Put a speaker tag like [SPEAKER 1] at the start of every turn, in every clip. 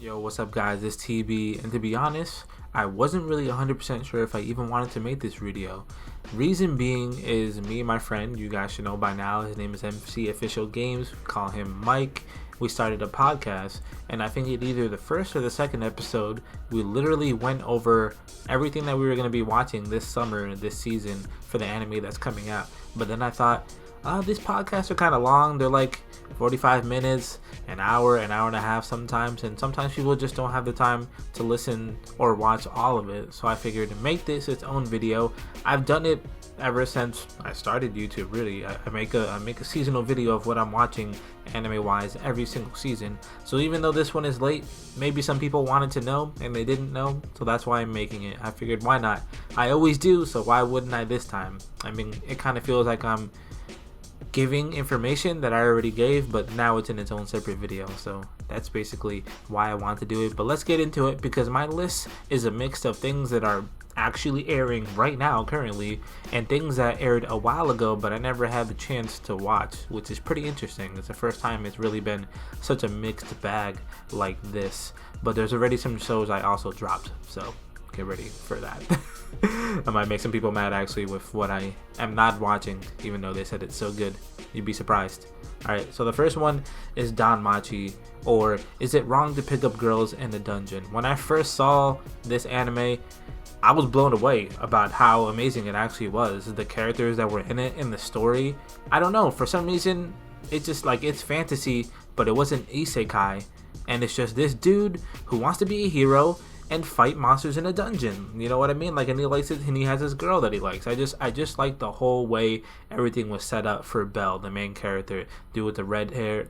[SPEAKER 1] Yo, what's up guys, it's TB, and to be honest, I wasn't really 100% sure if I even wanted to make this video. Reason being is me and my friend, you guys should know by now, his name is MC Official Games, we call him Mike. We started a podcast, and I think in either the first or the second episode, we literally went over everything that we were going to be watching this summer, this season, for the anime that's coming out. But then I thought, these podcasts are kind of long. They're like 45 minutes, an hour and a half sometimes, and sometimes people just don't have the time to listen or watch all of it. So I figured to make this its own video. I've done it ever since I started YouTube. Really, I make a seasonal video of what I'm watching anime wise every single season. So even though this one is late, maybe some people wanted to know and they didn't know, so that's why I'm making it. I figured, why not? I always do, so why wouldn't I this time? I mean, it kind of feels like I'm giving information that I already gave, but now it's in its own separate video. So that's basically why I want to do it. But let's get into it, because my list is a mix of things that are actually airing right now currently and things that aired a while ago but I never had the chance to watch, which is pretty interesting. It's the first time it's really been such a mixed bag like this. But there's already some shows I also dropped, so get ready for that. I might make some people mad actually with what I am not watching, even though they said it's so good. You'd be surprised. Alright, so the first one is Danmachi, or Is It Wrong to Pick Up Girls in the Dungeon? When I first saw this anime, I was blown away about how amazing it actually was. The characters that were in it, in the story, I don't know, for some reason, it's just like, it's fantasy, but it wasn't isekai, and it's just this dude who wants to be a hero and fight monsters in a dungeon. You know what I mean? Like, and he likes it, and he has this girl that he likes. I just like the whole way everything was set up for Belle, the main character, dude with the red hair,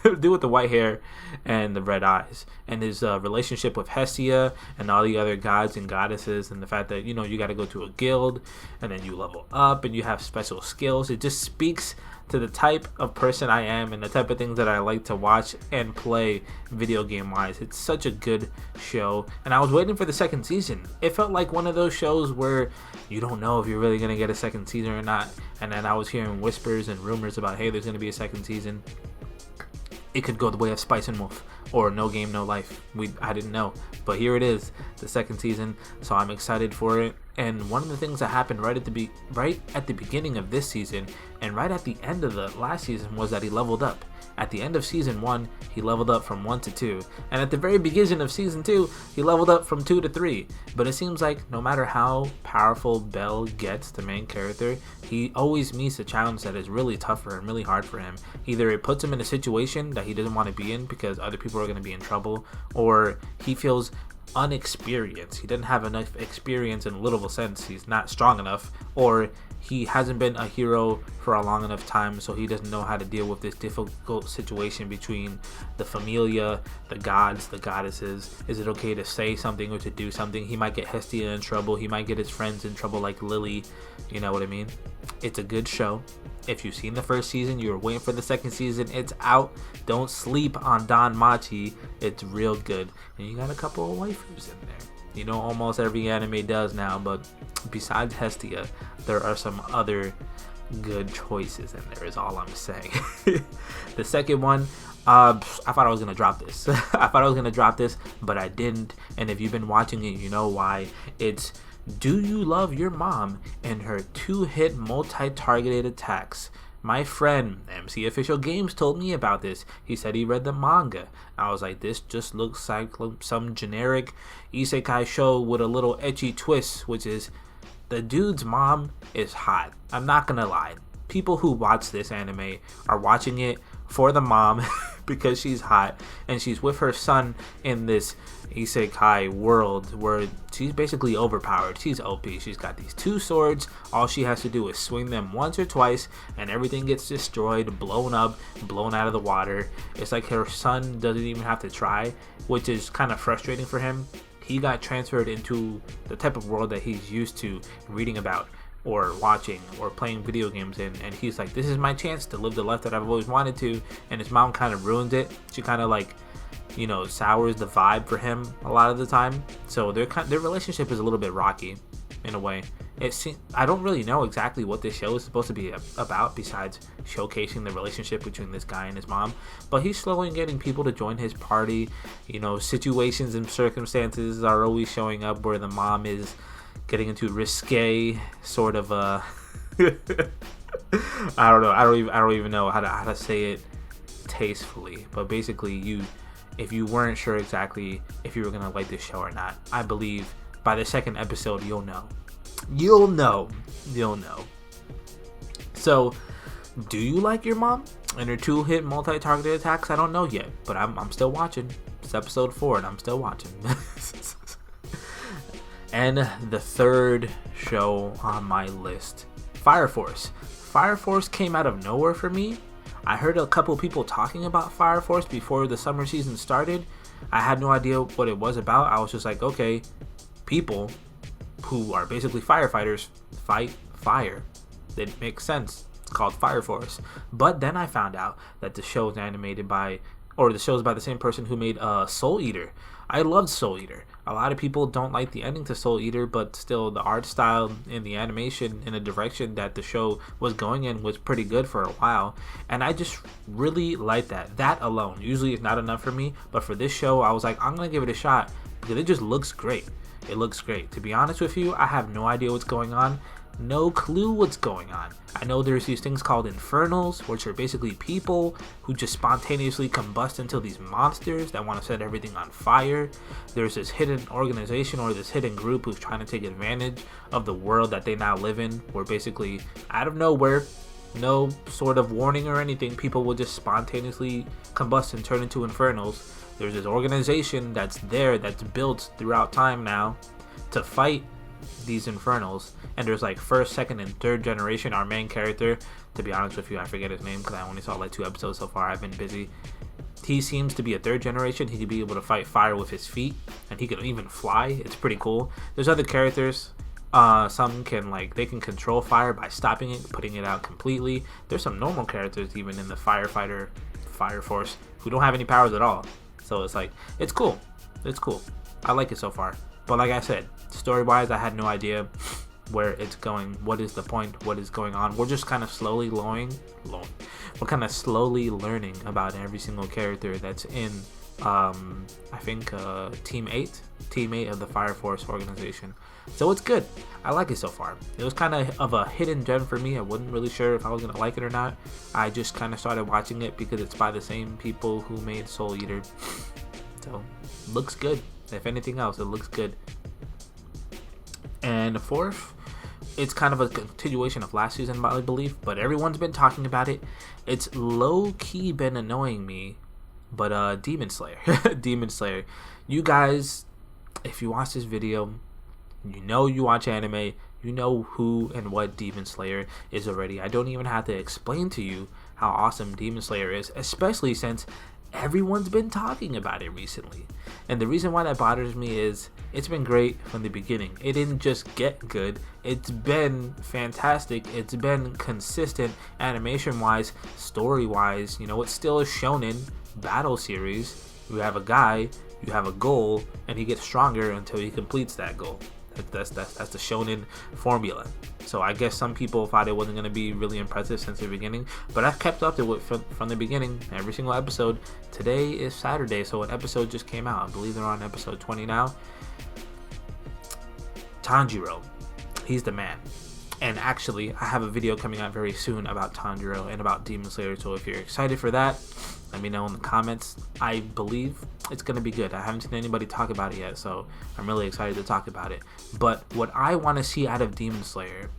[SPEAKER 1] dude with the white hair and the red eyes, and his relationship with Hestia and all the other gods and goddesses, and the fact that, you know, you got to go to a guild and then you level up and you have special skills. It just speaks to the type of person I am and the type of things that I like to watch and play video game wise. It's such a good show, and I was waiting for the second season. It felt like one of those shows where you don't know if you're really going to get a second season or not, and then I was hearing whispers and rumors about, hey, there's going to be a second season. It could go the way of Spice and Wolf or No Game No Life. I didn't know, but here it is, the second season, so I'm excited for it. And one of the things that happened right at the beginning of this season and right at the end of the last season was that he leveled up. At the end of season 1, he leveled up from 1 to 2, and at the very beginning of season 2, he leveled up from 2 to 3. But it seems like no matter how powerful Belle gets, the main character, he always meets a challenge that is really tough for him, really hard for him. Either it puts him in a situation that he doesn't want to be in because other people are going to be in trouble, or he feels unexperienced. He doesn't have enough experience in a literal sense. He's not strong enough, or he hasn't been a hero for a long enough time, so he doesn't know how to deal with this difficult situation between the familia, the gods, the goddesses. Is it okay to say something or to do something? He might get Hestia in trouble. He might get his friends in trouble like Lily. You know what I mean? It's a good show. If you've seen the first season, you're waiting for the second season, it's out. Don't sleep on Danmachi. It's real good. And you got a couple of waifus in there. You know, almost every anime does now, but besides Hestia, there are some other good choices in there, is all I'm saying. The second one, I thought I was gonna drop this. But I didn't. And if you've been watching it, you know why. It's Do You Love Your Mom and Her 2-Hit Multi-Targeted Attacks. My friend MC Official Games told me about this. He said he read the manga. I was like, this just looks like some generic isekai show with a little ecchi twist, which is the dude's mom is hot. I'm not gonna lie. People who watch this anime are watching it for the mom because she's hot and she's with her son in this isekai world where she's basically overpowered. She's OP. She's got these 2 swords. All she has to do is swing them once or twice and everything gets destroyed, blown up, blown out of the water. It's like her son doesn't even have to try, which is kind of frustrating for him. He got transferred into the type of world that he's used to reading about or watching or playing video games in, and he's like, this is my chance to live the life that I've always wanted to, and his mom kind of ruins it. She kind of like, you know, sours the vibe for him a lot of the time. So their relationship is a little bit rocky in a way, I don't really know exactly what this show is supposed to be about besides showcasing the relationship between this guy and his mom, but he's slowly getting people to join his party. You know, situations and circumstances are always showing up where the mom is getting into risque sort of I don't know. I don't even know how to say it tastefully, but basically, if you weren't sure exactly if you were gonna like this show or not, I believe by the second episode you'll know. You'll know. So, do you like your mom and her 2 hit multi-targeted attacks? I don't know yet, but I'm still watching. It's episode 4 and I'm still watching. And the third show on my list, Fire Force. Fire Force came out of nowhere for me. I heard a couple people talking about Fire Force before the summer season started. I had no idea what it was about. I was just like, okay, people who are basically firefighters fight fire. It makes sense. It's called Fire Force. But then I found out that the show is animated by, or the show is by the same person who made Soul Eater. I loved Soul Eater. A lot of people don't like the ending to Soul Eater, but still the art style and the animation in a direction that the show was going in was pretty good for a while. And I just really like that. That alone usually is not enough for me, but for this show, I was like, I'm going to give it a shot because it just looks great. It looks great. To be honest with you, I have no idea what's going on. No clue what's going on. I know there's these things called infernals, which are basically people who just spontaneously combust into these monsters that want to set everything on fire. There's this hidden organization or this hidden group who's trying to take advantage of the world that they now live in, where basically out of nowhere, no sort of warning or anything, people will just spontaneously combust and turn into infernals. There's this organization that's there, that's built throughout time now to fight these infernals, and there's like first, second, and third generation. Our main character, to be honest with you, I forget his name because I only saw like 2 episodes so far. I've been busy. He seems to be a third generation. He could be able to fight fire with his feet, and he can even fly. It's pretty cool. There's other characters. Some can they can control fire by stopping it, putting it out completely. There's some normal characters even in the Fire Force who don't have any powers at all. So it's like, it's cool. It's cool. I like it so far. But like I said, story-wise, I had no idea where it's going. What is the point? What is going on? We're just kind of slowly learning about every single character that's in, I think, Team 8 of the Fire Force organization. So it's good. I like it so far. It was kind of a hidden gem for me. I wasn't really sure if I was going to like it or not. I just kind of started watching it because it's by the same people who made Soul Eater. So, looks good. If anything else, it looks good. And fourth, it's kind of a continuation of last season, I believe, but everyone's been talking about it. It's low-key been annoying me, but Demon Slayer. Demon Slayer. You guys, if you watch this video, you know you watch anime, you know who and what Demon Slayer is already. I don't even have to explain to you how awesome Demon Slayer is, especially since everyone's been talking about it recently. And the reason why that bothers me is it's been great from the beginning. It didn't just get good, it's been fantastic. It's been consistent animation wise, story wise. You know, it's still a shonen battle series. You have a guy, you have a goal, and he gets stronger until he completes that goal. That's the shonen formula. So I guess some people thought it wasn't going to be really impressive since the beginning, but I've kept up to it from the beginning, every single episode. Today is Saturday, so an episode just came out. I believe they're on episode 20 now. Tanjiro, he's the man. And actually, I have a video coming out very soon about Tanjiro and about Demon Slayer, so if you're excited for that, let me know in the comments. I believe it's going to be good. I haven't seen anybody talk about it yet, so I'm really excited to talk about it. But what I want to see out of Demon Slayer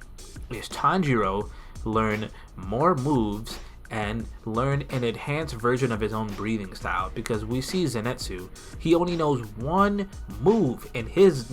[SPEAKER 1] is Tanjiro learn more moves and learn an enhanced version of his own breathing style, because we see Zenitsu, he only knows one move in his,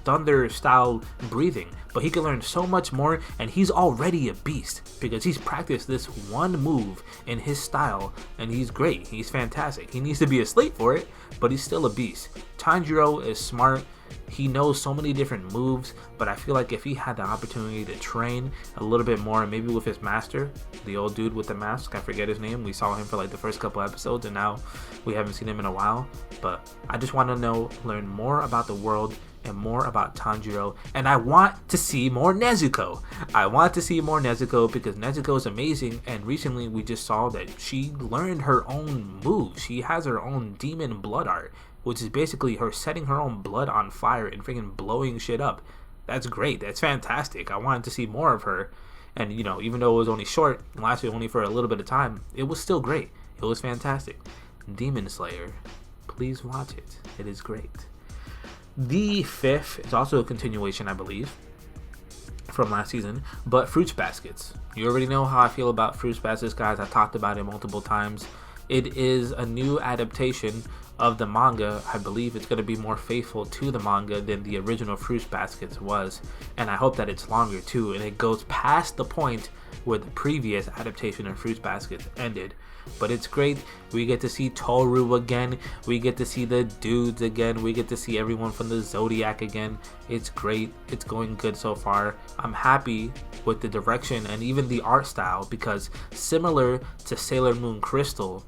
[SPEAKER 1] thunder style breathing, but he can learn so much more, and he's already a beast because he's practiced this one move in his style, and he's great. He's fantastic. He needs to be asleep for it, but he's still a beast. Tanjiro is smart. He knows so many different moves, but I feel like if he had the opportunity to train a little bit more, maybe with his master, the old dude with the mask, I forget his name. We saw him for the first couple episodes, and now we haven't seen him in a while. But I just want to learn more about the world and more about Tanjiro, and I want to see more Nezuko. I want to see more Nezuko because Nezuko is amazing, and recently we just saw that she learned her own moves. She has her own demon blood art, which is basically her setting her own blood on fire and freaking blowing shit up. That's great. That's fantastic. I wanted to see more of her. And, you know, even though it was only short, and lasted only for a little bit of time, it was still great. It was fantastic. Demon Slayer. Please watch it. It is great. The fifth is also a continuation, I believe, from last season, but Fruits Baskets. You already know how I feel about Fruits Baskets, guys. I've talked about it multiple times. It is a new adaptation of the manga. I believe it's going to be more faithful to the manga than the original Fruits Baskets was, and I hope that it's longer too, and it goes past the point where the previous adaptation of Fruits Baskets ended. But it's great. We get to see Toru again. We get to see the dudes again. We get to see everyone from the Zodiac again. It's great. It's going good so far. I'm happy with the direction and even the art style, because similar to Sailor Moon Crystal,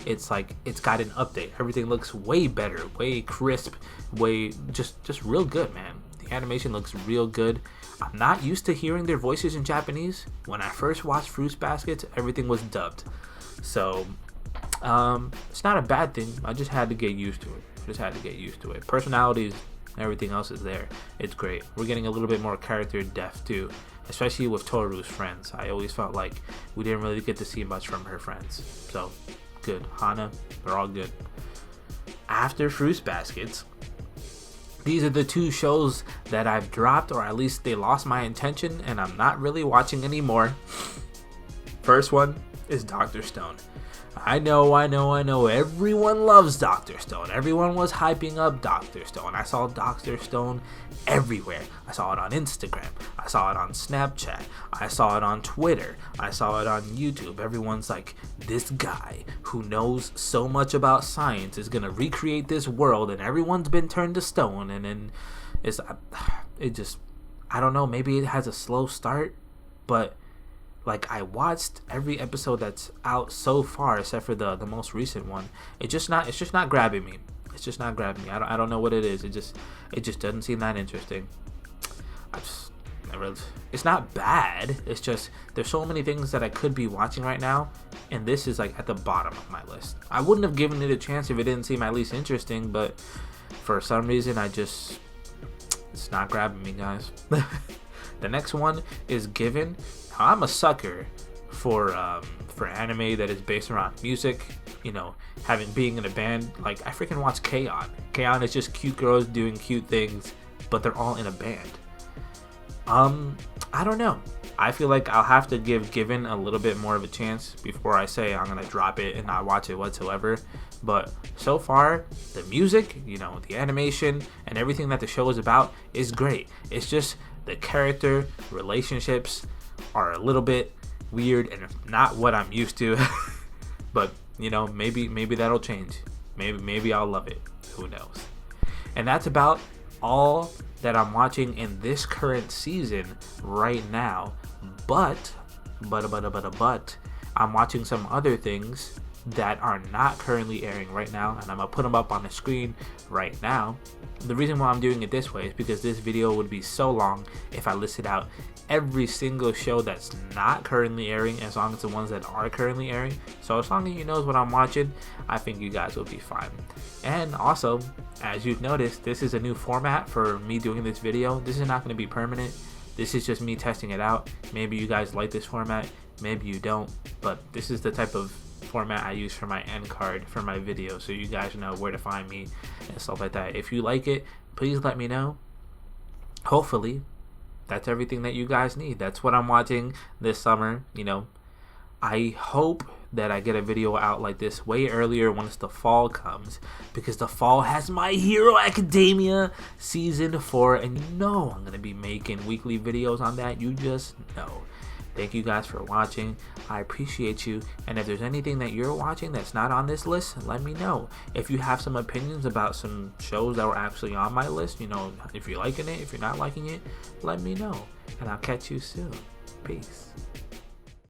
[SPEAKER 1] it's like it's got an update. Everything looks way better, way crisp, way just real good, man. The animation looks real good. I'm not used to hearing their voices in Japanese. When I first watched Fruits Baskets, everything was dubbed. So it's not a bad thing. I just had to get used to it. Personalities, everything else is there. It's great. We're getting a little bit more character depth too, especially with Toru's friends. I always felt like we didn't really get to see much from her friends. So good. Hana, they're all good. After Fruits Baskets, these are the two shows that I've dropped, or at least they lost my attention and I'm not really watching anymore. First one is Dr. Stone. I know. Everyone loves Dr. Stone. Everyone was hyping up Dr. Stone. I saw Dr. Stone everywhere. I saw it on Instagram. I saw it on Snapchat. I saw it on Twitter. I saw it on YouTube. Everyone's like, this guy who knows so much about science is going to recreate this world, and everyone's been turned to stone. And then I don't know, maybe it has a slow start, but like, I watched every episode that's out so far, except for the most recent one. It's just not grabbing me. I don't know what it is. It just doesn't seem that interesting. It's not bad. It's just there's so many things that I could be watching right now, and this is like at the bottom of my list. I wouldn't have given it a chance if it didn't seem at least interesting, but for some reason it's not grabbing me, guys. The next one is Given. I'm a sucker for anime that is based around music, you know, being in a band. Like, I freaking watch K-On! K-On! Is just cute girls doing cute things, but they're all in a band. I don't know. I feel like I'll have to give Given a little bit more of a chance before I say I'm gonna drop it and not watch it whatsoever. But so far, the music, you know, the animation and everything that the show is about is great. It's just the character relationships are a little bit weird and not what I'm used to. But, you know, maybe that'll change. Maybe I'll love it. Who knows? And that's about all that I'm watching in this current season right now. But I'm watching some other things that are not currently airing right now, and I'm gonna put them up on the screen right now. The reason why I'm doing it this way is because this video would be so long if I listed out every single show that's not currently airing, as long as the ones that are currently airing. So as long as you know what I'm watching, I think you guys will be fine. And also, as you've noticed, this is a new format for me doing this video. This is not going to be permanent. This is just me testing it out. Maybe you guys like this format, maybe you don't, but this is the type of format I use for my end card for my video, so you guys know where to find me and stuff like that. If you like it, please let me know. Hopefully that's everything that you guys need. That's what I'm watching this summer. You know, I hope that I get a video out like this way earlier once the fall comes, because the fall has My Hero Academia season 4, and you know I'm gonna be making weekly videos on that. You just know. Thank you guys for watching. I appreciate you. And if there's anything that you're watching that's not on this list, let me know. If you have some opinions about some shows that were actually on my list, you know, if you're liking it, if you're not liking it, let me know. And I'll catch you soon. Peace.